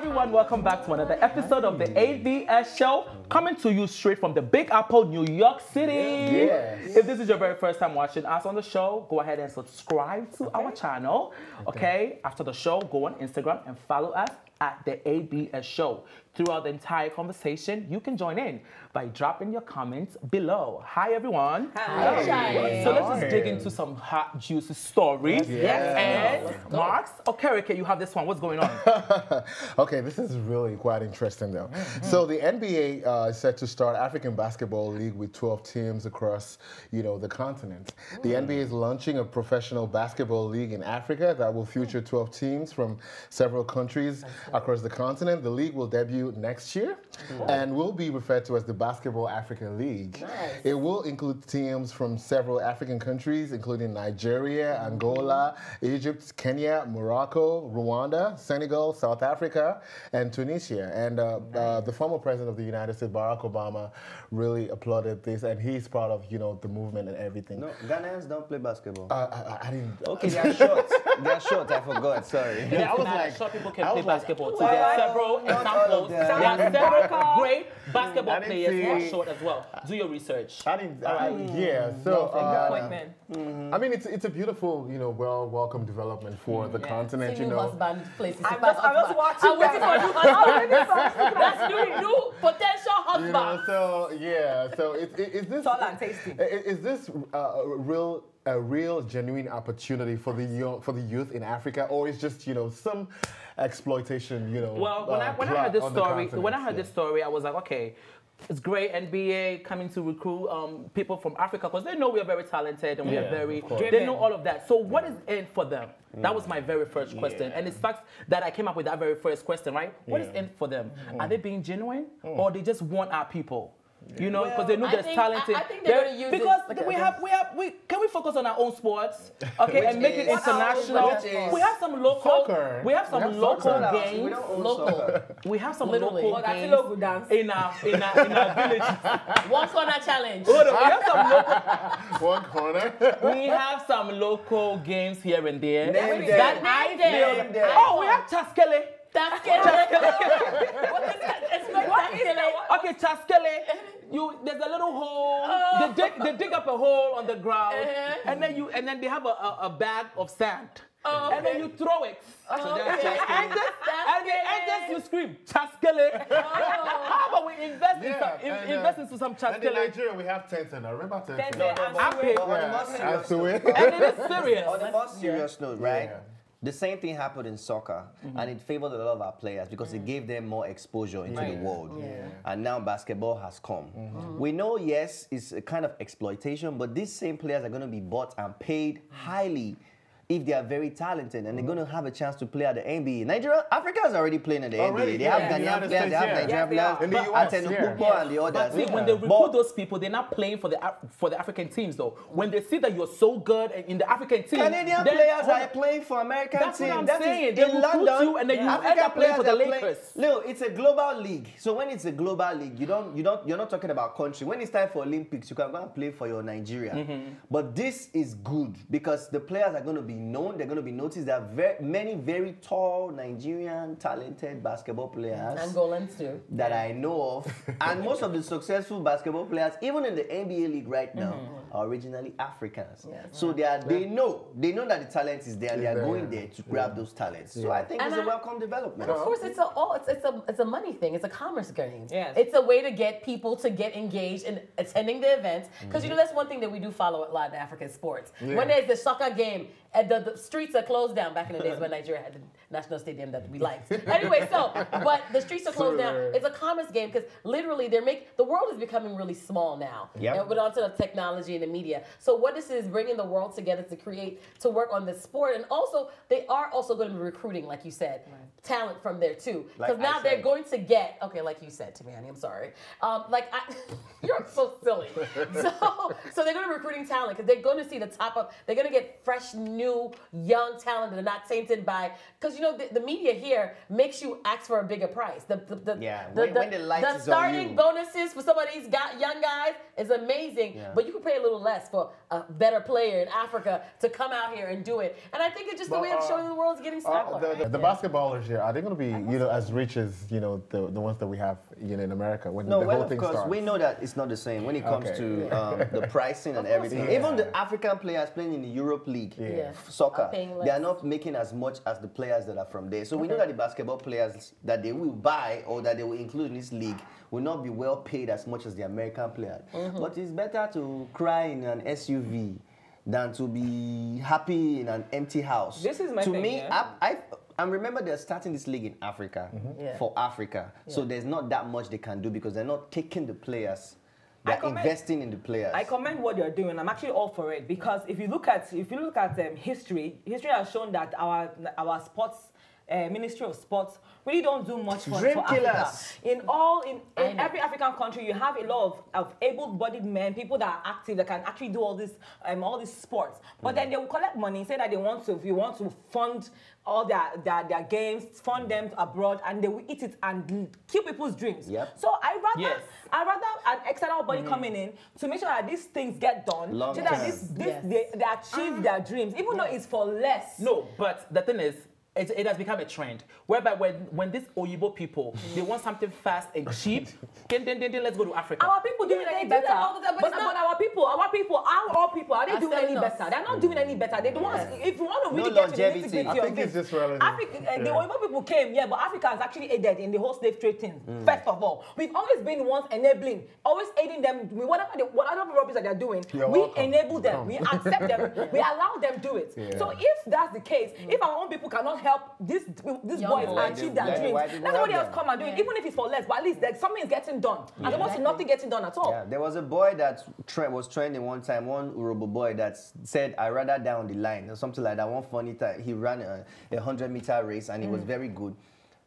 everyone, welcome back to another episode of the AVS show, coming to you straight from the Big Apple, New York City. Yes. If this is your very first time watching us on the show, go ahead and subscribe to our channel. Okay. After the show, go on Instagram and follow us at the ABS show. Throughout the entire conversation, you can join in by dropping your comments below. Hi, everyone. Hi. So let's just dig into some hot, juicy stories. Yes. And Marks, okay, you have this one. What's going on? Okay, this is really quite interesting, though. So the NBA is set to start African Basketball League with 12 teams across, the continent. The NBA is launching a professional basketball league in Africa that will feature 12 teams from several countries across the continent. The league will debut next year and will be referred to as the Basketball Africa League. Nice. It will include teams from several African countries, including Nigeria, Angola, Egypt, Kenya, Morocco, Rwanda, Senegal, South Africa, and Tunisia. And the former president of the United States, Barack Obama, really applauded this, and he's part of the movement and everything. No, Ghanaians don't play basketball. I didn't. Okay, they are short. They are short. I forgot. Sorry. Yeah, I was nah, like, short people can I play was like, basketball too. There are several examples. There are several great basketball I didn't players who are see- short as well. Do your research. I didn't. Yeah. So. Appointment. I mean, it's a beautiful, welcome development for the continent. See new husband places. I'm just watching. I'm waiting for new husband. That's new potential husband. So is this Tall and tasty. Is this a real genuine opportunity for the youth in Africa, or is just some exploitation? Well, when I heard this story, I was like, okay, it's great NBA coming to recruit people from Africa because they know we are very talented and we are very. They know all of that. So what is in for them? That was my very first question, and it's fact that I came up with that very first question, right? What is in for them? Are they being genuine, or they just want our people? Because they know there's talent in. I think they're going to use because it. can we focus on our own sports, okay, and make it international? We have some local. Soccer. We have some local games. We don't own soccer. We have some Literally. local That's games local dance. in our villages. One corner challenge. Hold on, we have some local. One corner. We have some local games here and there. Name that them. I Name feel. them. Oh, we have Chaskele. That's good. What is that? It's not Okay, Chaskele. There's a little hole. They dig up a hole on the ground, and then they have a bag of sand. And then you throw it. So that's And just you scream, Chaskele. How about we invest into some And in Chaskele? Nigeria, we have Tencent. I remember Tencent. Happy. On the more serious note, And it is serious. on the more serious note, right? Yeah. The same thing happened in soccer, and it favored a lot of our players because it gave them more exposure into the world. And now basketball has come. We know, yes, it's a kind of exploitation, but these same players are going to be bought and paid highly if they are very talented, and they're going to have a chance to play at the NBA. Africa is already playing at the NBA. They have Ghanaian players, they have Nigerian players, In the US, and the others. But see, when they recruit those people, they're not playing for the African teams, though. When they see that you're so good in the African team, Canadian players are playing for American That's teams. what I'm That is saying. They in recruit London, you and then you end African up playing for the players are Lakers. Look, it's a global league. So when it's a global league, you're not talking about country. When it's time for Olympics, you can go and play for your Nigeria. But this is good because the players are going to be known. They're going to be noticed. There are many very tall Nigerian talented basketball players. Angolans too. That I know of. And most of the successful basketball players, even in the NBA league right now, are originally Africans. Yes. So they know that the talent is there and they are going there to grab those talents. So I think it's a welcome development. Of course, it's a money thing. It's a commerce game. Yes. It's a way to get people to get engaged in attending the events. Because that's one thing that we do follow a lot in African sports. When there's the soccer game, the streets are closed down back in the days when Nigeria had the national stadium that we liked. Anyway, but the streets are closed down. It's a commerce game because literally the world is becoming really small now. Yep. And with onto the technology and the media. So what this is bringing the world together to work on this sport. And also, they are also going to be recruiting, like you said, talent from there too. Because Like now I they're said. going to get, like you said to me, honey, I'm sorry. You're so silly. So they're going to be recruiting talent because they're going to see they're going to get fresh, new new, young talent that are not tainted by, because you know the media here makes you ask for a bigger price. When the lights the is starting on you. bonuses for some of these young guys is amazing, but you can pay a little less for a better player in Africa to come out here and do it. And I think it's just the way of showing the world's getting smaller. The basketballers here, are they going to be as rich as the ones that we have in America when the whole thing starts? We know that it's not the same when it comes to the pricing and everything. Yeah. Even the African players playing in the Europe League, soccer, they are not making as much as the players that are from there. So we know that the basketball players that they will buy or that they will include in this league will not be well paid as much as the American players. But it's better to cry in an SUV than to be happy in an empty house. This is my thing, To me, yeah. I remember they're starting this league in Africa for Africa. So there's not that much they can do because they're not taking the players. They're investing in the players. I commend what you're doing. I'm actually all for it because if you look at history has shown that our sports Ministry of Sports really don't do much for Africa. In every African country, you have a lot of able-bodied men, people that are active, that can actually do all these sports. But then they will collect money, say that if you want to fund all their games, fund them abroad, and they will eat it and kill people's dreams. So I rather an external body coming in to make sure that these things get done, so that they achieve their dreams, even though it's for less. No, but the thing is, it has become a trend whereby when these Oyibo people they want something fast and cheap, then let's go to Africa. Our people doing any better? But our people, are they doing any better? They're not doing any better. They don't. If you want to really get to the nitty-gritty of this, the Oyibo people came, but Africa has actually aided in the whole slave trade thing. First of all, we've always been ones enabling, always aiding them with whatever rubbish that they're doing. We enable them, we accept them, we allow them do it. So if that's the case, if our own people cannot help these boys achieve their dreams, let somebody else come and do it, even if it's for less, but at least something is getting done, as opposed to nothing getting done at all. There was a boy that was trending one time, one Urobo boy that said, "I rather down the line," or something like that. One funny time, he ran a 100-meter race and he was very good.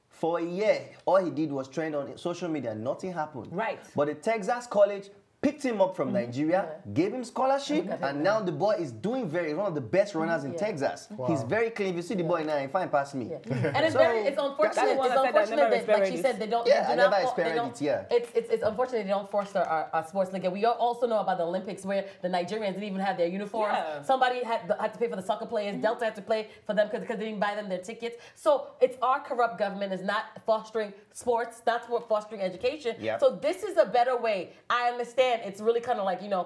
For a year, all he did was trend on social media. Nothing happened. Right. But the Texas college picked him up from Nigeria, gave him scholarship, and now the boy is doing one of the best runners in Texas. Wow. He's very clean. If you see the boy now, he fine past me. And it's unfortunate. It's unfortunate that, like she said, they don't. I never experienced it. It's unfortunate they don't force our sports league. We also know about the Olympics where the Nigerians didn't even have their uniforms. Somebody had to pay for the soccer players. Delta had to pay for them because they didn't buy them their tickets. So it's our corrupt government is not fostering sports. That's what fostering education. So this is a better way. I understand. It's really kind of like you're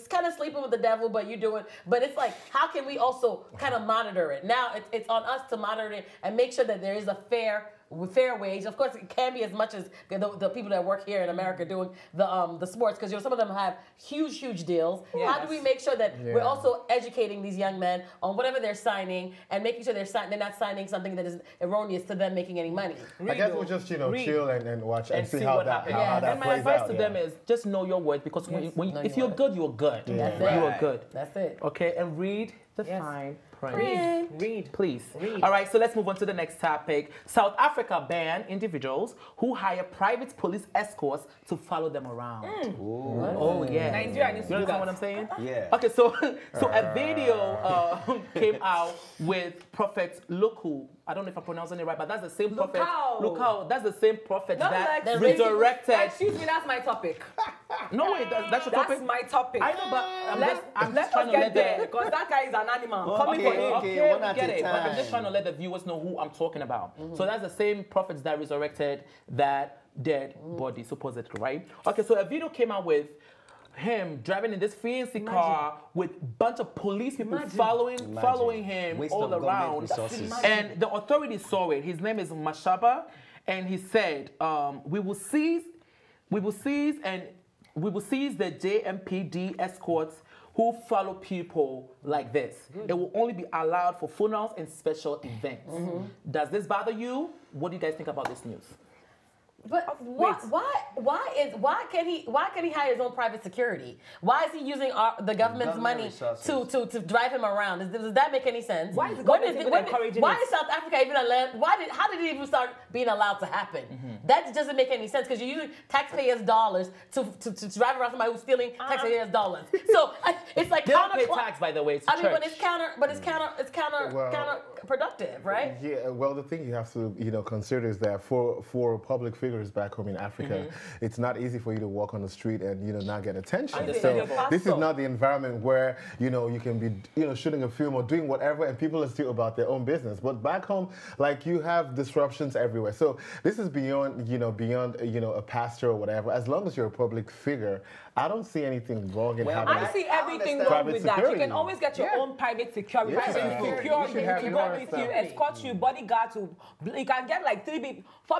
kind of sleeping with the devil, but you do it. But it's like, how can we also kind of monitor it? Now it's on us to monitor it and make sure that there is a fair wage. Of course, it can be as much as the people that work here in America doing the sports, because some of them have huge deals. How do we make sure that we're also educating these young men on whatever they're signing and making sure they're not signing something that is errorneous to them making any money? I guess we'll just chill and watch and see how that plays out. And my advice to them is just know your worth, because if you're good, you're good. You are good. That's it. Okay, and read the fine print. Read, please. All right, so let's move on to the next topic. South Africa banned individuals who hire private police escorts to follow them around. Oh, yeah. Nigeria needs to you do understand what I'm saying? Yeah. Okay, so a video came out with Prophet Luku. I don't know if I'm pronouncing it right, but that's the same prophet. Lukau. That's the same prophet that resurrected. Excuse me, that's my topic. No, wait, that's your topic? That's my topic. I know, but I'm just trying to get there, because that guy is an animal. Coming for him. Okay, we get it. But I'm just trying to let the viewers know who I'm talking about. So that's the same prophets that resurrected that dead body, supposedly, right? Okay, so a video came out with him driving in this fancy car with a bunch of police people following him all around. And the authorities saw it. His name is Mashaba, and he said, we will seize the JMPD escorts who follow people like this. It will only be allowed for funerals and special events. Does this bother you? What do you guys think about this news? But why can he hire his own private security? Why is he using the government's money to drive him around? Does that make any sense? Why is the government encouraging Why is South Africa even allowed? How did it even start being allowed to happen? That doesn't make any sense because you're using taxpayers' dollars to drive around somebody who's stealing taxpayers' dollars. So it's like they don't pay tax, by the way. I mean, but it's counterproductive, right? Yeah. Well, the thing you have to consider is that for public figures back home in Africa, it's not easy for you to walk on the street and not get attention. So this is not the environment where you can be shooting a film or doing whatever, and people are still about their own business. But back home, like you have disruptions everywhere. So this is beyond a pastor or whatever. As long as you're a public figure, I don't see anything wrong in having. I see everything wrong with that. You can always get your own private security. You go with you, escort you, bodyguards. You can get like 4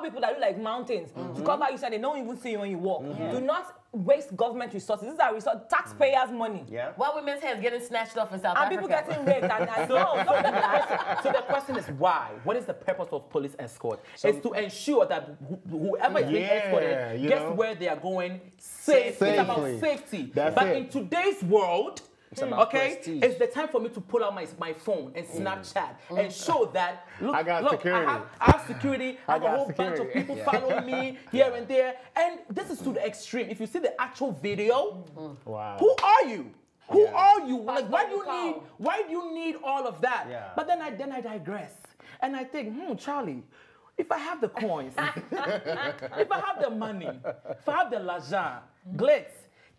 people that look like mountains to cover you, so they don't even see you when you walk. Do not waste government resources. This is our taxpayers' money. Yeah. While women's heads getting snatched off in South Africa. And people getting raped. So the question is why? What is the purpose of police escort? It's to ensure that whoever is being escorted gets where they are going safe. It's about safety. But in today's world, it's the time for me to pull out my phone and Snapchat and show that, look, I got security. I have security. I have a whole bunch of people following me here and there. And this is to the extreme. If you see the actual video, wow. Who are you? Who are you? Like, why do you need all of that? Yeah. But then I digress. And I think, Charlie, if I have the coins, if I have the money, if I have the l'argent, glitz,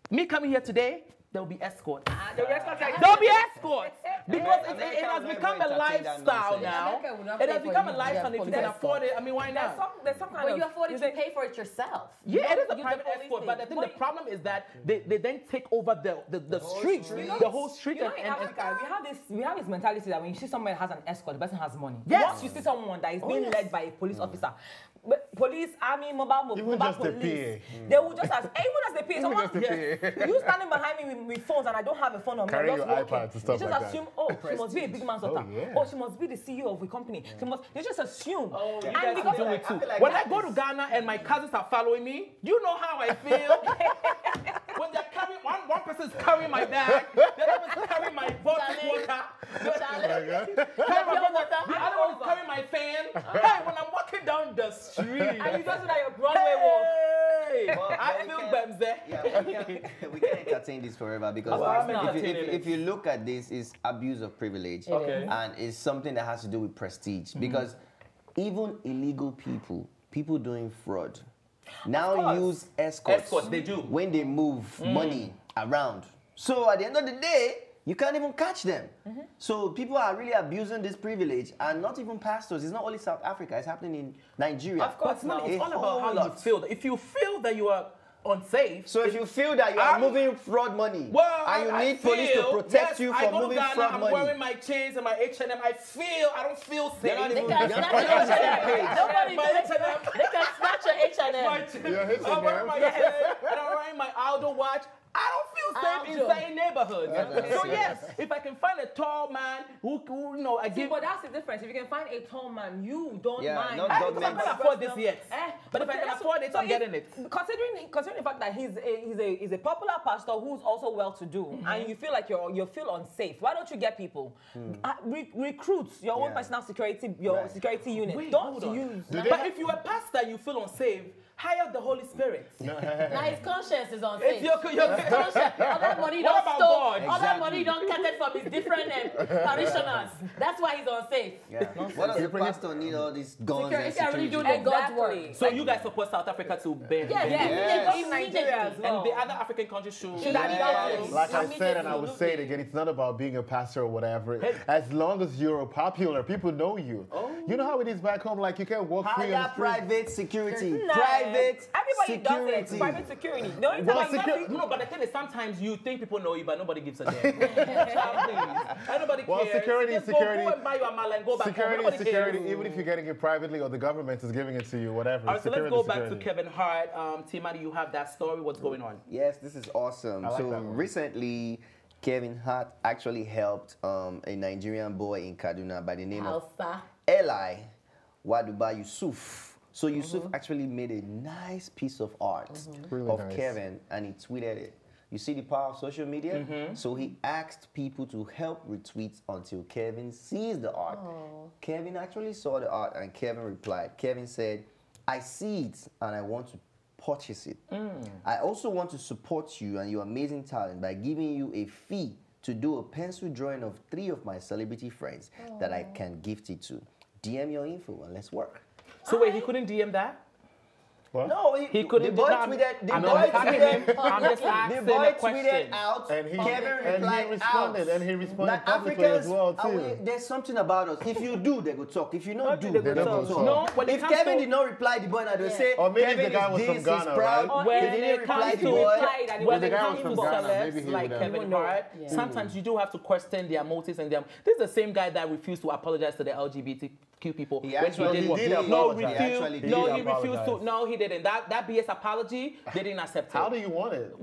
me coming here today, there will be escorts. There will be escorts. Because it has become a lifestyle now. It has become a lifestyle. If you can afford it, I mean, why not? There's some kind when you afford it, you pay for it yourself. Yeah, it is a private escort, but I think the problem is that they then take over the street, the whole street. In Africa, we have this mentality that when you see someone that has an escort, the person has money. Yes. Once you see someone that is being led by a police officer, police, army, mobile even just police, the PA. they will just ask, even as the PA, someone, you standing behind me with phones and I don't have a phone on me. Carry your iPad to stuff you just like assume, that. she must be a big man's daughter. Oh, she must be the CEO of a company. They just assume. And because do it too. When I go to Ghana and my cousins are following me, you know how I feel. When they're carrying, one person's carrying my bag, the other one's carrying my bottle water. The other one is carrying my fan. Hey, when I'm walking down the street. And you just like a Broadway walk. Well, I feel Bemze. Yeah, we can entertain this forever because if you look at this, it's abuse of privilege. And it's something that has to do with prestige. Because even illegal people doing fraud, now use escorts. They do. When they move money around. So at the end of the day, you can't even catch them. So people are really abusing this privilege, and not even pastors. It's not only South Africa. It's happening in Nigeria. Of course, it's all about how you feel. If you feel that you are unsafe. So if you feel that you are moving fraud money, and you need police to protect you from moving fraud money. I'm wearing my chains and my H&M. I don't feel safe. They can snatch your H&M. I'm wearing my H&M and I'm wearing my Aldo watch. I don't feel safe inside neighborhoods. So yes, if I can find a tall man who I give. But that's the difference. If you can find a tall man, you don't mind. I can't afford this yet. But if I can afford it, I'm getting it. Considering the fact that he's a popular pastor who's also well-to-do, and you feel like you feel unsafe, why don't you get people recruit your own personal security, security unit? Wait, don't use. But if you're a pastor, you feel unsafe. Hire the Holy Spirit. Now his conscience is unsafe. Your conscience, all that money don't stole, all that money don't get it from his different parishioners. That's why he's unsafe. Yeah. What does the pastor need all these guns and security? Really do God's work. So you guys support South Africa to ban? In Nigeria as well. And the other African countries should. Like I said, and I would say it again, it's not about being a pastor or whatever. As long as you're popular, people know you. You know how it is back home. Like you can't walk free on the street. Private security. Everybody does it. Private security. No, but the thing is, sometimes you think people know you, but nobody gives a damn. Nobody cares. Well, security. Go and buy your mala and go back home. Security. Even if you're getting it privately or the government is giving it to you, whatever. All right, so let's go back to Kevin Hart. Timothy, you have that story. What's going on? Yes, this is awesome. So recently, Kevin Hart actually helped a Nigerian boy in Kaduna by the name of Eli Waduba Yusuf, So Yusuf actually made a nice piece of art Really of nice. Kevin, and he tweeted it. You see the power of social media? So he asked people to help retweet until Kevin sees the art. Kevin actually saw the art, and Kevin replied. Kevin said, I see it, and I want to purchase it. I also want to support you and your amazing talent by giving you a fee to do a pencil drawing of 3 of my celebrity friends that I can gift it to. DM your info and let's work. So wait, he couldn't DM that? What? No, He couldn't. The boy I'm tweeted. The not boy attacking tweeted. him. I'm just The asking boy a tweeted question. out. And he Kevin replied responded, out. and he responded Like publicly as well too. there's something about us. If you do, they go talk. If you don't do, they they don't don't talk. talk. No, when it if comes Kevin to- did not reply the boy, now they'll say Or maybe Kevin the guy is was from this, Ghana, he's proud. right? When He it didn't reply comes the to boy. when the it guy comes was to from Ghana, celebs maybe he like would have. Kevin Hart, sometimes you do have to question their motives and them. This is the same guy that refused to apologize to the LGBTQ people He when actually he did what? did No, apologize. He actually refused. did No, he apologize. refused to. No, he didn't. That BS apology, they didn't accept it. How do you want it?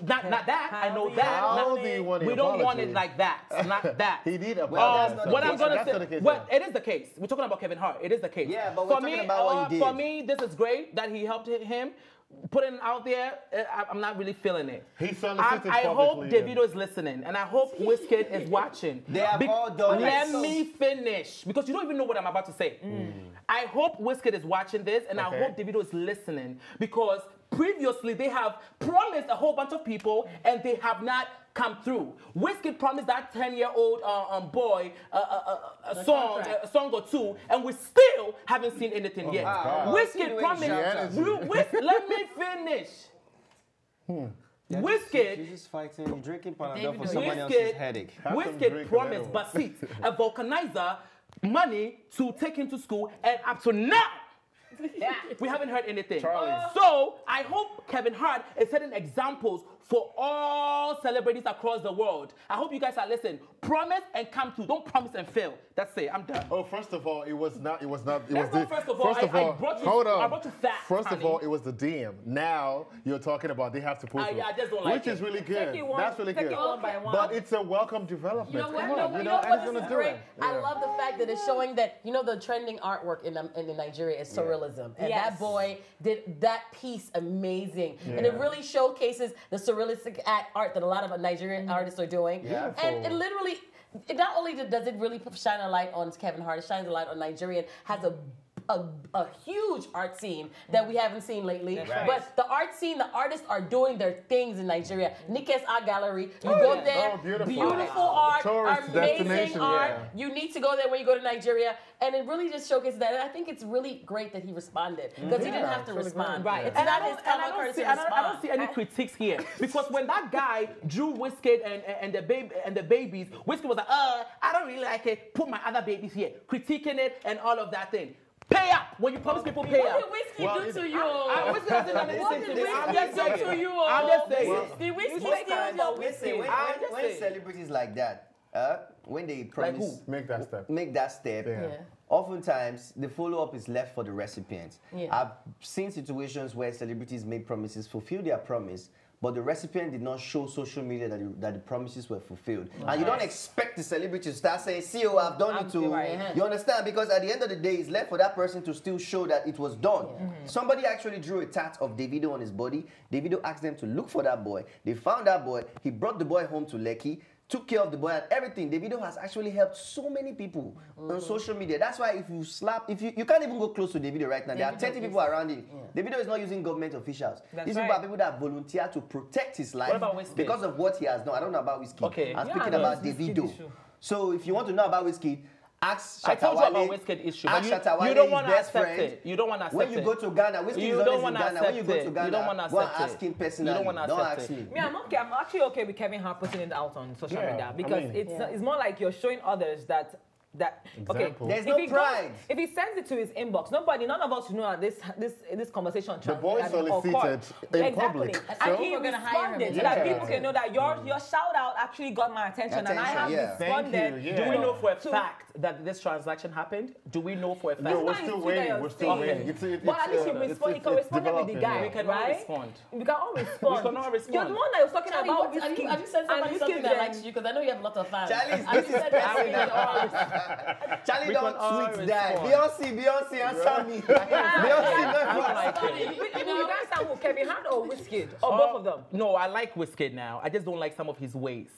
Not that. I know that. How Not- do you want it? We don't want it like that. Not that. He did Well, apologize. that's not What the I'm case. gonna That's not the say, case, well, though. it is the case. We're talking about Kevin Hart. It is the case. Yeah, but we're talking about what he did. For me, this is great that he helped him. Putting it out there, I'm not really feeling it. He solicited I hope publicly, yeah. Davido is listening, and I hope Wizkid is watching. They have all done Let it. me finish, because you don't even know what I'm about to say. I hope Wizkid is watching this, and I Okay. hope Davido is listening, because previously they have promised a whole bunch of people, and they have not come through. Wizkid promised that 10-year-old boy a song or two, and we still haven't seen anything yet. God. Wizkid promised. Let me finish. You're Wizkid. just fighting, you're drinking Panadol for David, someone else's Wizkid, headache. Have some Wizkid drink, promised a little. Basit, a vulcanizer, money to take him to school, and up to now, we haven't heard anything. Charlie. So I hope Kevin Hart is setting examples for all celebrities across the world. I hope you guys are listening. Promise and come through. Don't promise and fail. That's it. I'm done. Oh, first of all, it was not. It was the. First of all, I brought you- hold on. I brought you facts, First of honey. all, it was the DM. Now you're talking about they have to prove it, I just don't like which it. is really good. Take it one- That's really take good. it one by one. But it's a welcome development. You know what? Come No, on, you know and what? he's This gonna is do great. it. I Yeah. love the fact that it's showing that the trending artwork in Nigeria is surrealism, and Yes. that boy did that piece amazing, and it really showcases the surrealistic art that a lot of Nigerian artists are doing. Yeah. And it literally, not only does it really shine a light on Kevin Hart, it shines a light on Nigerian, has a huge art scene that we haven't seen lately. right. But the art scene, the artists are doing their things in Nigeria. Nike's Art Gallery, you go there, Oh, beautiful. beautiful art, Tourist amazing destination, art. yeah. You need to go there when you go to Nigeria, and it really just showcases that. And I think it's really great that he responded because he didn't have to it's really respond. great. Right. It's And not I his don't, and I common don't courtesy see, to I don't, I don't respond. see any critiques here, because when that guy drew Wizkid and the babies, Wizkid was like, I don't really like it. Put my other babies here, critiquing it and all of that thing. Pay up when you promise people pay up. What did Whiskey Well, do to you? Wizkid hasn't done What anything did to this. I'm Whiskey just do saying. to you? I'm just saying. Did Whiskey Most steal times, your listen, whiskey? when celebrities like that, when they promise Make that step. make that step, Yeah. oftentimes the follow-up is left for the recipient. Yeah. I've seen situations where celebrities made promises, fulfill their promise, but the recipient did not show social media that the promises were fulfilled. And you don't expect the celebrity to start saying, see, oh, I've done it too. right. You understand? Because at the end of the day, it's left for that person to still show that it was done. Somebody actually drew a tat of Davido on his body. Davido asked them to look for that boy. They found that boy. He brought the boy home to Lekki, took care of the boy and everything. Davido has actually helped so many people on social media. That's why if you can't even go close to Davido right now. There are 30 people around him. Davido is not using government officials. These people are people that volunteer to protect his life What about Wizkid? because of what he has done. I don't know about Wizkid. Okay. I'm Yeah, speaking I know about it's Wizkid Davido. issue. So if you want to know about Wizkid, ask Shatawale. I told you about Wizkid issue, but Ask you Shatawale, don't his want to best accept friend. it. You don't want to accept When you it. go to Ghana, Wizkid You is don't always in wanna Ghana. When you go accept to it. Ghana, You don't wanna go and accept ask it. him personally. You don't wanna Don't accept ask it. me. Me, I'm okay. I'm actually okay with Kevin Hart putting it out on social Yeah, media I because mean- it's more like you're showing others that okay. Example. There's If no he pride. if he sends it to his inbox, none of us know that this conversation. The boy solicited in public. And So- he We're gonna hire him responded so Yeah. that people can know that your shout out actually got my attention, and I have Attention, yeah. responded. Thank you, yeah. Do we know for a fact that this transaction happened? Do we know for a fact? No, we're still waiting. We're still waiting. But at least he corresponded with the guy, We can right? all respond. We can all respond. We cannot respond. You're the one that was talking Charlie, about have you said somebody something that likes you? Because I know you have a lot of fans. Charlie, Have you said Charlie We don't can all tweet that. respond. Beyonce, answer me. You guys sound who? Kevin Hart or Wizkid? Or both of them? No, I like Wizkid now. I just don't like some of his ways.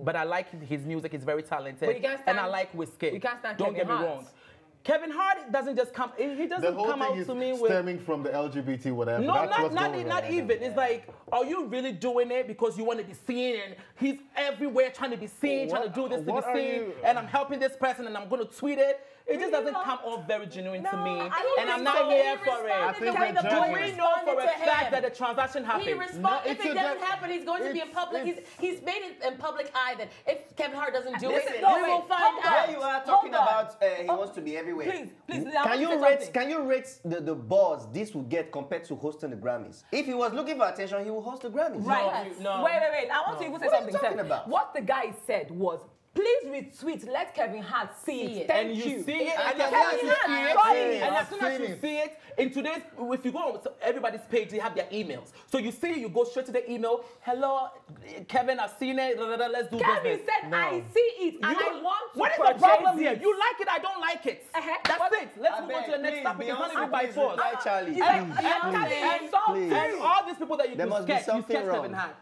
But I like his music. He's very talented. But you can't stand- and I like Wizkid. you can't stand Don't Kevin get me Hart. wrong. Kevin Hart doesn't just come. He doesn't The whole come out thing to me is with. stemming from the LGBT whatever. No, That's what's not going not on. even. It's like, are you really doing it because you want to be seen? And he's everywhere trying to be seen, trying to do this to What be are seen. you- And I'm helping this person, and I'm going to tweet it. It just doesn't come off very genuine to me, and I'm not here for it. I think we're Do judging. we know for a fact that the transaction He happened? responded. If it's it a doesn't judge- happen, he's going to be in public. He's made it in public eye that if Kevin Hart doesn't do Listen, it, no, we wait, will find hold on. out. Here you are talking Hold on. about he wants to be everywhere. Please, Can you rate the buzz this will get compared to hosting the Grammys? If he was looking for attention, he will host the Grammys. Right. No. Wait. I want to even say What are you something. talking about? What the guy said was, please retweet, let Kevin Hart see it. Thank And you see it, And and as Kevin soon as you Hart see saw it, it. and as soon as I've you seen see it, in today's, if you go on everybody's page, they have their emails. So you see it, you go straight to the email. Hello, Kevin, I've seen it. Let's do Kevin business. said, I see it, and I want to What is the purchase problem it. here? You like it, I don't like it. That's it. Let's move on to the next topic. It's not even by force. Reply, Charlie. And all these people that you There could must be sketch, you something sketch wrong. Kevin Hart.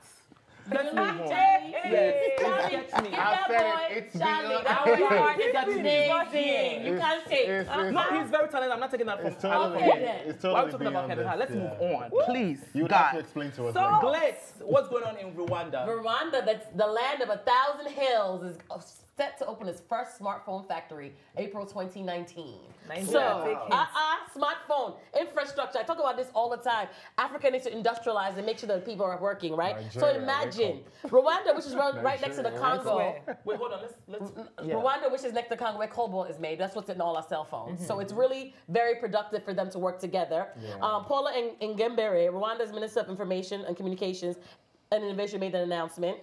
Let's move on. Charlie, Yes, Charlie, sketch me. if I that said it, boy, it's Charlie, beyond- our heart is It's amazing. You can't say. No, he's very talented. I'm not taking that from It's totally, Okay, then. it's Why are totally we talking about beyond Kevin Hart? Let's this, move yeah. on, please. You would have God. to explain to us. So- later. Glitz, what's going on in Rwanda? Rwanda, that's the land of 1,000 hills, is set to open its first smartphone factory April 2019. So, smartphone infrastructure. I talk about this all the time. Africa needs to industrialize and make sure that people are working, right? So Nigeria, imagine Rwanda, which is right next to the Congo. Wait, hold on. Let's. Yeah. Rwanda, which is next to Congo, where cobalt is made. That's what's in all our cell phones. So it's really very productive for them to work together. Paula Ngembere, Rwanda's Minister of Information and Communications and Innovation, made an announcement.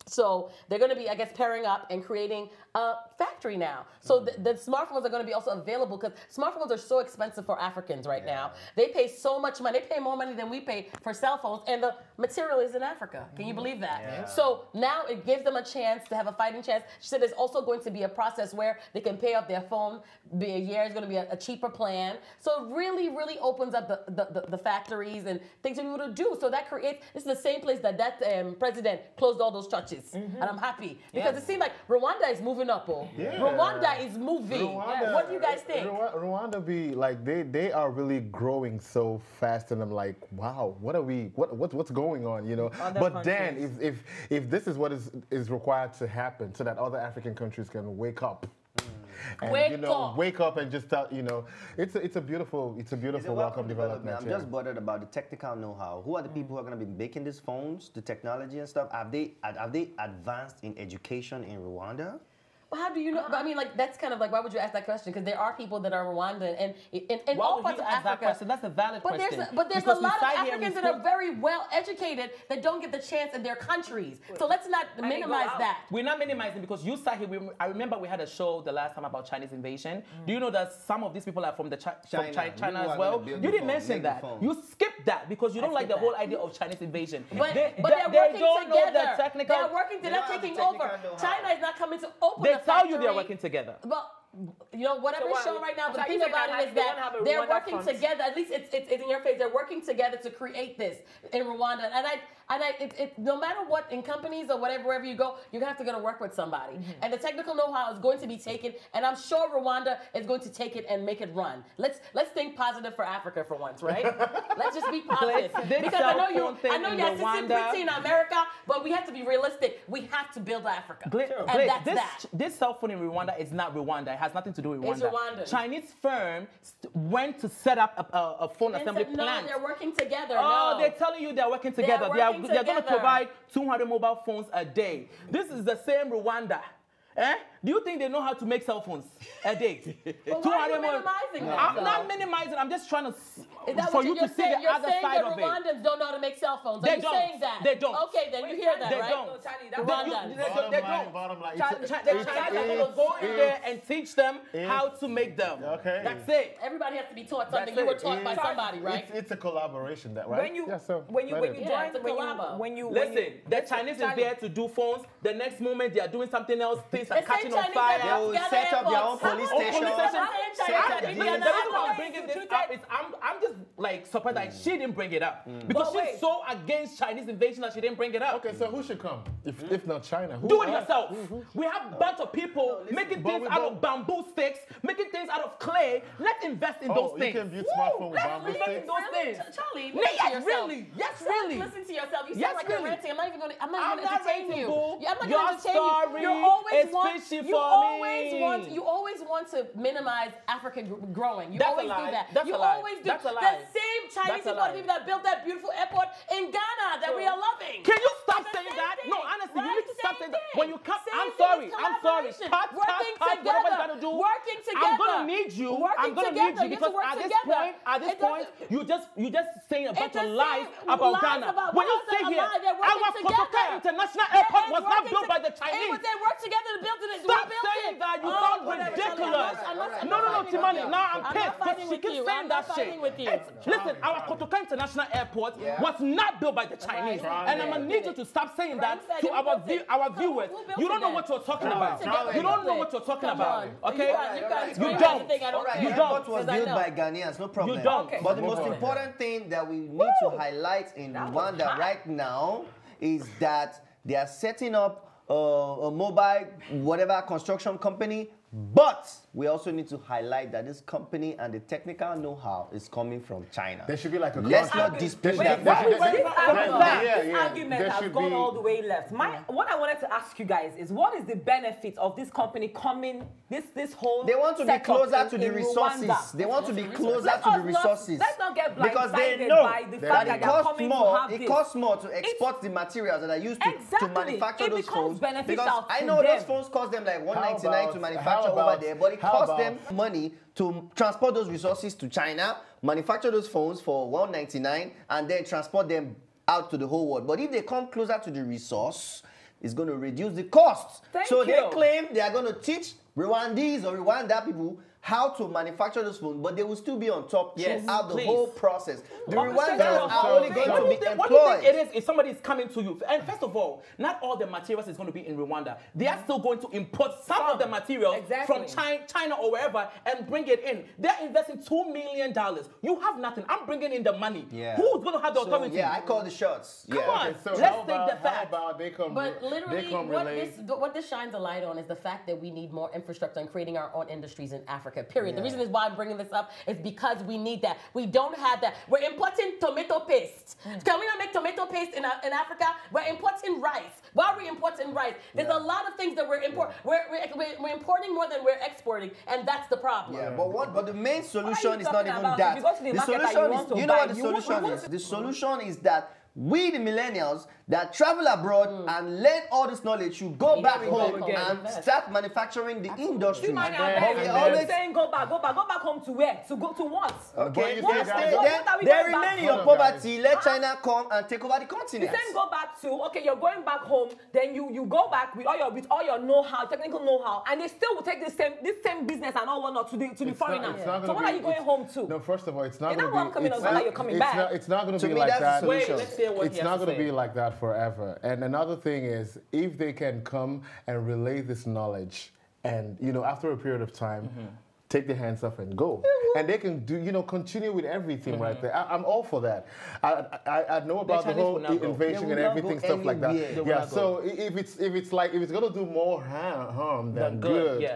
So they're going to be, I guess, pairing up and creating a factory now. So the smartphones are going to be also available because smartphones are so expensive for Africans right now. They pay so much money. They pay more money than we pay for cell phones, and the material is in Africa. Can you believe that? Yeah. So now it gives them a chance to have a fighting chance. She said there's also going to be a process where they can pay off their phone. Be a year is going to be a cheaper plan. So it really, really opens up the factories and things for people to do. So that creates, this is the same place that president closed all those churches. And I'm happy because it seems like Rwanda is moving up. Rwanda is moving. What do you guys think? Rwanda be like they are really growing so fast, and I'm like, wow, what's going on, you know? But then if this is what is required to happen, so that other African countries can wake up. And, wake up and just start, it's a beautiful welcome development. I'm just bothered about the technical know-how. Who are the people who are going to be making these phones, the technology and stuff? Have they advanced in education in Rwanda? Well, how do you know? I mean, like, that's kind of like, why would you ask that question? Because there are people that are Rwandan and in all parts of Africa. That question? That's a valid question. But there's a lot of Africans that are very well educated that don't get the chance in their countries. So let's not minimize that. We're not minimizing because you sat here. I remember we had a show the last time about Chinese invasion. Do you know that some of these people are from China as well? You didn't mention that. You skipped that because you don't like the whole idea of Chinese invasion. But they're working together. They're working together. They're taking over. China is not coming to open They tell you they're working together. Well, whatever is shown right now, but the thing about it is that they're working together. At least it's in your face. They're working together to create this in Rwanda. And no matter what, in companies or wherever you go, you're going to have to go to work with somebody. And the technical know-how is going to be taken, and I'm sure Rwanda is going to take it and make it run. Let's think positive for Africa for once, right? Let's just be positive. Because I know you're pretty in America, but we have to be realistic. We have to build Africa. And that's that. This cell phone in Rwanda is not Rwanda. It has nothing to do with Rwanda. It's Rwanda. Chinese firm went to set up a phone assembly plant. No, they're working together. Oh, they're telling you they're working together. They're going to provide 200 mobile phones a day. This is the same Rwanda. Do you think they know how to make cell phones a day? Well, why are you minimizing that? I'm not minimizing. I'm just trying to for you to see the other side of it. You're saying the Rwandans don't know how to make cell phones. They Are you don't. saying that? They don't. Okay, then you hear that, they right? Don't. They don't. Bottom line. The Chinese are going to go in there and teach them how to make them. Okay. That's it. Everybody has to be taught something. You were taught by somebody, right? It's a collaboration, that right? When you join the Listen, the Chinese is there to do phones. The next moment they are doing something else. Things are catching on fire. They will set up their own police station. I'm bringing this up. I'm just like surprised that she didn't bring it up because she's so against Chinese invasion that she didn't bring it up. Okay, so who should come if not China? Do it yourself. We have a bunch of people making things out of bamboo sticks, making things out of clay. Let's invest in those things. You can build smartphone with bamboo sticks. Those things. Charlie, Yes, really. Listen to yourself. You sound Yes, like really. you're ranting. I'm not even going to I'm not entertain ranting, you. boo. I'm not Your going to entertain story you. You always want to minimize Africa growing. You That's always a lie. do that. That's you a lie. always do. That's a The lie. same Chinese That's a people lie. that built that beautiful airport in Ghana that we are loving. Can you stop It's the saying same that? thing, No, honestly, you right? need to stop Same saying that. thing. When you come, Same I'm thing sorry. is I'm sorry. collaboration. Cut, Working whatever you together. gotta do. Working I'm together. gonna need you. Working I'm gonna together. need you You because have to work at this together. point, you just saying a bunch It's of the lies same about lies Ghana. about When you what say else here, are lies? They're our working Kotoka together. International Airport was not built by the They Chinese. work together to build it. Stop saying that. You sound ridiculous. No, Timani. Now I'm pissed because she keeps saying that shit. Listen, our Kotoka International Airport was not built by the Chinese, and I'm gonna need you to stop saying that to our viewers. You don't know what you're talking about. You don't know what you're talking about. Okay? You don't. You don't. It was built by Ghanaians, no problem. You don't. But the most important thing that we need to highlight in Rwanda right now is that they are setting up a mobile, whatever construction company. But we also need to highlight that this company and the technical know-how is coming from China. There should be like a Let's not dispute that. This argument has gone all the way left. What I wanted to ask you guys is, what is the benefit of this company coming, this whole They want to be closer to the resources. Rwanda? They want to be closer to the resources. Let's not get because they blindsided know by the that fact that it they're costs coming more. to have It this. costs more to export the materials that are used to manufacture those phones. Because I know those phones cost them like $199 to manufacture over there, but it costs them money to transport those resources to China, manufacture those phones for $199, and then transport them out to the whole world. But if they come closer to the resource, it's going to reduce the costs. So they claim they are going to teach Rwandese or Rwanda people how to manufacture those phones, but they will still be on top throughout the whole process. The Rwandans are only going to be employed. What do you think it is if somebody is coming to you? And first of all, not all the materials is going to be in Rwanda. They are still going to import some of the materials from China or wherever and bring it in. They're investing $2 million. You have nothing. I'm bringing in the money. Who's going to have the authority? Yeah, I call the shots. Come on, Okay, so let's take the fact. How about they come? But literally, they come what this shines a light on is the fact that we need more infrastructure and creating our own industries in Africa. Period. The reason is why I'm bringing this up is because we need that. We don't have that. We're importing tomato paste. Can we not make tomato paste in Africa? We're importing rice. Why are we importing rice? There's a lot of things that we're importing. We're importing more than we're exporting, and that's the problem. Yeah, but the main solution is not even about? that. If you go to the The market solution that is, you you know want what to the buy, solution is? The solution is that we, the millennials that travel abroad and learn all this knowledge, should go back home and start manufacturing the industry. You're always saying go back home to where? To go to what? Okay, What they remain in your poverty. Let China come and take over the continent. You're saying go back to, okay, you're going back home, then you go back with all your know-how, technical know-how, and they still will take this same business and all whatnot to the foreigners. So what are you going home to? No, first of all, it's not You're going not to be. welcoming us like you're coming back. It's not going to To be me, like that's that. the solution. Let's hear what It's he has not to going to say. be like that forever. And another thing is, if they can come and relay this knowledge, and after a period of time, take their hands off and go, and they can do, continue with everything right there. I'm all for that. I know about the whole invasion and everything, stuff like that. Yeah. So if it's going to do more harm than good,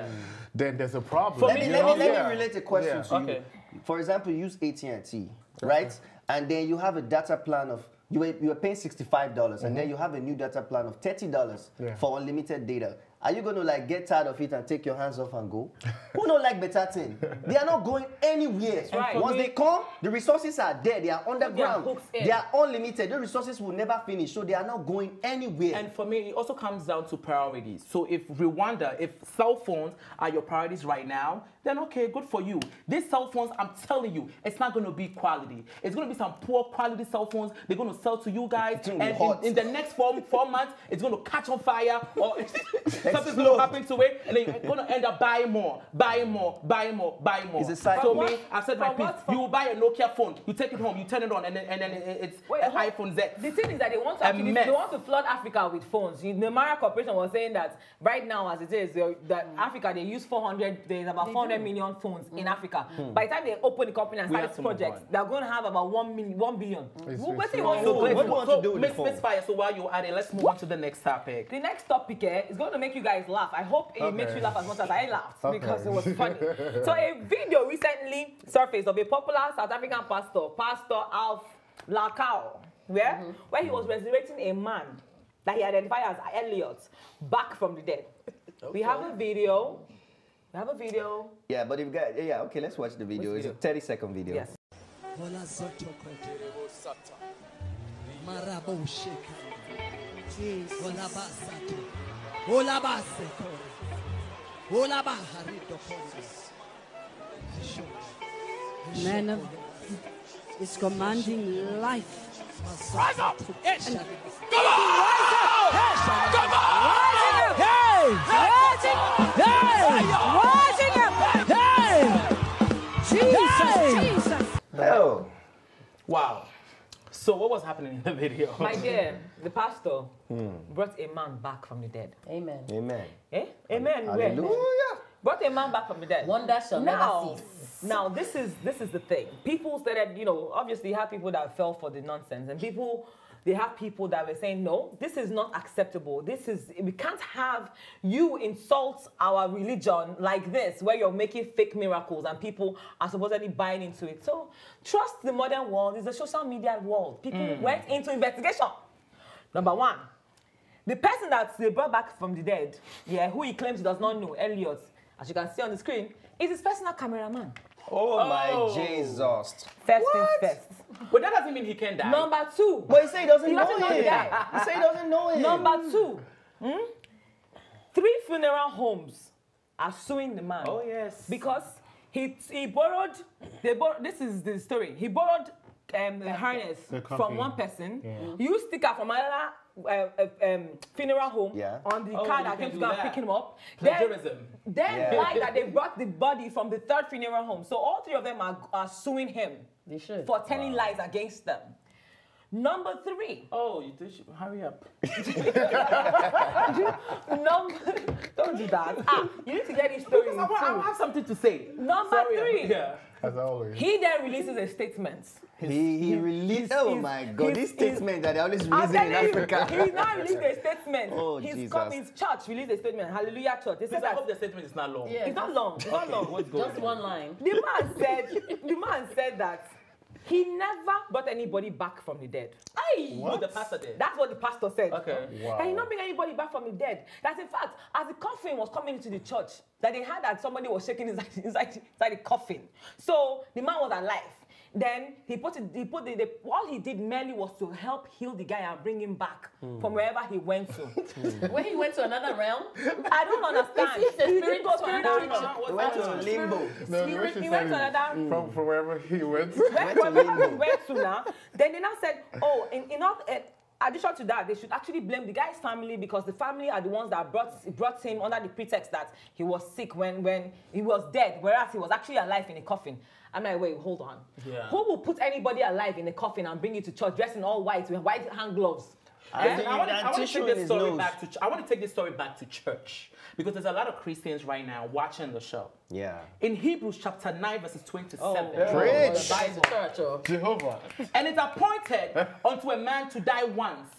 then there's a problem. Let me relate a question to you. For example, you use AT&T, right? And then you have a data plan of, you were paying $65, and then you have a new data plan of $30 for unlimited data. are you going to like get tired of it and take your hands off and go? Who don't like better thing? They are not going anywhere. Right. Once they come, the resources are there. They are underground. They are unlimited. The resources will never finish, so they are not going anywhere. And for me, it also comes down to priorities. So if Rwanda, if cell phones are your priorities right now, then okay, good for you. These cell phones, I'm telling you, it's not going to be quality. It's going to be some poor quality cell phones they're going to sell to you guys. And in the next 4 months, it's going to catch on fire or something's going to happen to it. And then you're going to end up buying more. It's a cycle. So me, I've said my piece. You will buy a Nokia phone, you take it home, you turn it on, and then it's an iPhone Z. The thing is that they want to flood Africa with phones. The Mara Corporation was saying that right now, as it is, that Africa, they use 400, there's about 400 million phones in Africa. By the time they open the company and start this project, they're going to have about 1 billion. What do you want to do with the phone? So while you're at it, let's move on to the next topic. The next topic is going to make you guys laugh. I hope it makes you laugh as much as I laughed because it was funny. So a video recently surfaced of a popular South African pastor, Pastor Alf Lakau, where he was resurrecting a man that he identified as Elliot back from the dead. Okay. We have a video. Yeah, but if guys, okay, let's watch the video. It's a 30-second video. Yes. Man is commanding life. Rise up! Come on! Come on! Hey! Rising up! Hey! Jesus! Oh. Wow. So what was happening in the video? My dear, the pastor brought a man back from the dead. Amen. Amen. Eh? Amen. Hallelujah. Brought a man back from the dead. Wonder shall never cease. Now, this is the thing. People started, obviously you have people that fell for the nonsense, and they have people that were saying, no, this is not acceptable. We can't have you insult our religion like this, where you're making fake miracles and people are supposedly buying into it. So trust the modern world. It's a social media world. People went into investigation. Number one, the person that they brought back from the dead, who he claims he does not know, Elliot, as you can see on the screen, is his personal cameraman. Oh my Jesus. First things first. But that doesn't mean he can die. Number two. But he said he doesn't know the him. guy. He said he doesn't know him. Number two. 3 funeral homes are suing the man. Oh, yes. Because he borrowed, this is the story. He borrowed the harness from one person, used sticker from another funeral home on the car that came to go and pick him up. Then like that, they brought the body from the 3rd funeral home. So all 3 of them are suing him for telling lies against them. Number 3. Oh, you should hurry up. Don't do that. You need to get his story. I have something to say. Number 3. Yeah, as always. He then releases a statement. He released, oh my God, this statement that they always release in Africa. He's now released a statement. Oh, his Jesus. church released a statement. Hallelujah Church. They said I hope the statement is not long. Yeah, it's not long. It's not long. Just one line. The man said that he never brought anybody back from the dead. What the pastor did? That's what the pastor said. Okay. Wow. That he not bring anybody back from the dead. That in fact, as the coffin was coming into the church, that they heard that somebody was shaking inside the coffin. So the man was alive. Then all he did merely was to help heal the guy and bring him back from wherever he went to. When he went to another realm? I don't understand. He didn't go to another realm. He went to limbo. He went to another. From wherever he went. Wherever he went to now. Then they now said, oh, in addition to that, they should actually blame the guy's family because the family are the ones that brought him under the pretext that he was sick when he was dead, whereas he was actually alive in a coffin. I'm like, wait, hold on. Yeah. Who will put anybody alive in a coffin and bring you to church dressed in all white with white hand gloves? I want to take this story back to. I want to take this story back to church because there's a lot of Christians right now watching the show. Yeah. In Hebrews chapter 9 verses 27, Preach. the Bible, Jehovah. and it's appointed unto a man to die once.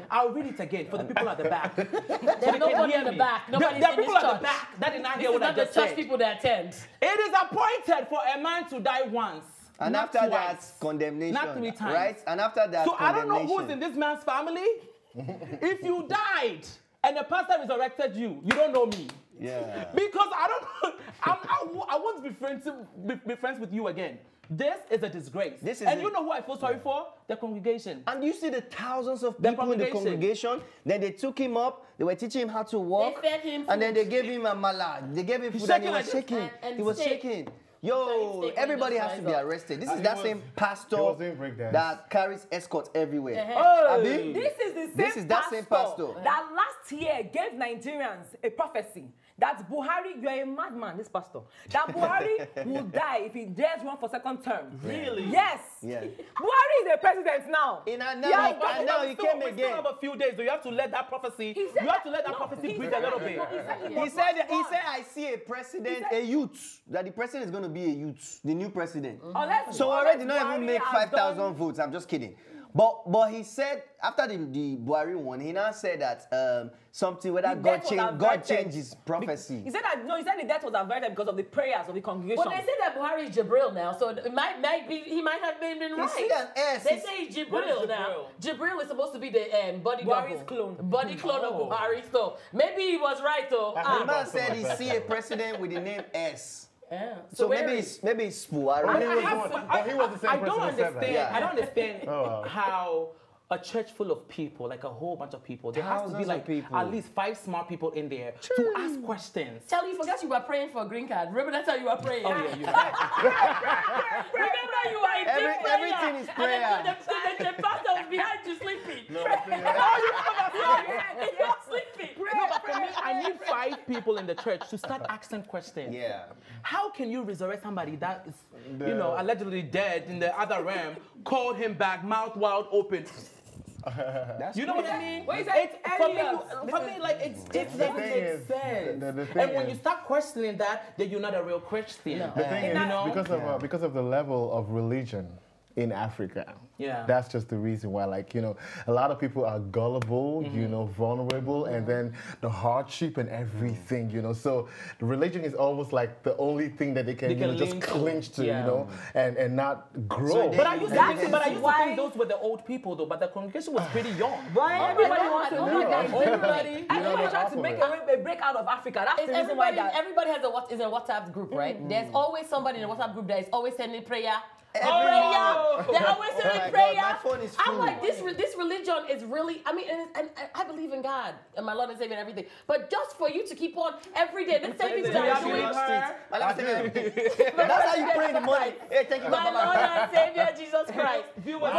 I'll read it again for the people at the back. There's nobody in the back. Nobody's there are in this people at church. the back that did not This hear is what I not the just church said. people that attend. It is appointed for a man to die once. And not after twice, that, condemnation. Not 3 times. Right? And after that, so I don't know condemnation. who's in this man's family. If you died and the pastor resurrected you. You don't know me. Yeah. Because I don't. I won't be friends with you again. This is a disgrace. You know who I feel sorry for? The congregation. And you see the thousands of people in the congregation. Then they took him up. They were teaching him how to walk. They fed him food. And then they gave him a mala. They gave him food and he was shaking. He was shaking. Yo, everybody has to be arrested. This is that same pastor that carries escorts everywhere. This is the same pastor that last year gave Nigerians a prophecy that Buhari, you're a madman, this pastor. That Buhari will die if he dares run for second term. Really? Yes. Yeah. Buhari is the president now. Now he came again. We still have a few days, so you have to let that prophecy. Breathe a little bit. He said, I see a president, a youth, that the president is going to be a youth, the new president. So already not even make 5,000 votes. I'm just kidding. But he said after the Buhari one, he now said that something whether God changed his prophecy. He said that he said the death was averted because of the prayers of the congregation. Well, they say that Buhari is Jibril now, so it might be he might have been right. See an S. They say he's Jibril now. Jibril is supposed to be the body clone of Buhari. So maybe he was right though. The man said he see a president with the name S. Yeah. So maybe it's Buhari. He was the same person. I don't understand how a church full of people, like a whole bunch of people, there has to be like at least 5 smart people in there to ask questions. Tell you forgot you were praying for a green card. Remember that's how you were praying. Oh yeah, you right. Remember you were in deep prayer. Everything is prayer. The pastor was behind you sleeping. No, You're sleeping. No, but for me, I need 5 people in the church to start asking questions. Yeah. How can you resurrect somebody that is, allegedly dead in the other realm, call him back, mouth wide open? You know what I mean? For me, like it doesn't make sense. And when you start questioning that, then you're not a real Christian. The thing is, because of the level of religion in Africa. Yeah. That's just the reason why, a lot of people are gullible, vulnerable, and then the hardship and everything, So the religion is almost like the only thing that they can just cling to, and not grow. But I used to think those were the old people, though, but the congregation was pretty young. Why everybody wants to do that? Everybody. Everybody trying to make a break out of Africa. That's the reason why everybody has is a WhatsApp group, right? There's always somebody in a WhatsApp group that is always sending prayer. They're always saying prayer. My phone is full. I'm like, this religion is really, and I believe in God and my Lord and Savior and everything. But just for you to keep on every day, the same things that I'm doing. That's how you pray in the morning. Hey, thank you, my Lord and Savior, Jesus Christ. Viewers,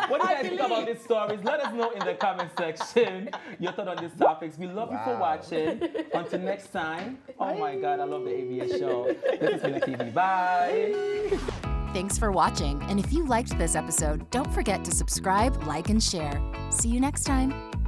what do you guys think about these stories? Let us know in the comment section your thought on these topics. We love you for watching. Until next time. Oh my God, I love the ABS show. This is MinaTV. Bye. Thanks for watching, and if you liked this episode, don't forget to subscribe, like, and share. See you next time.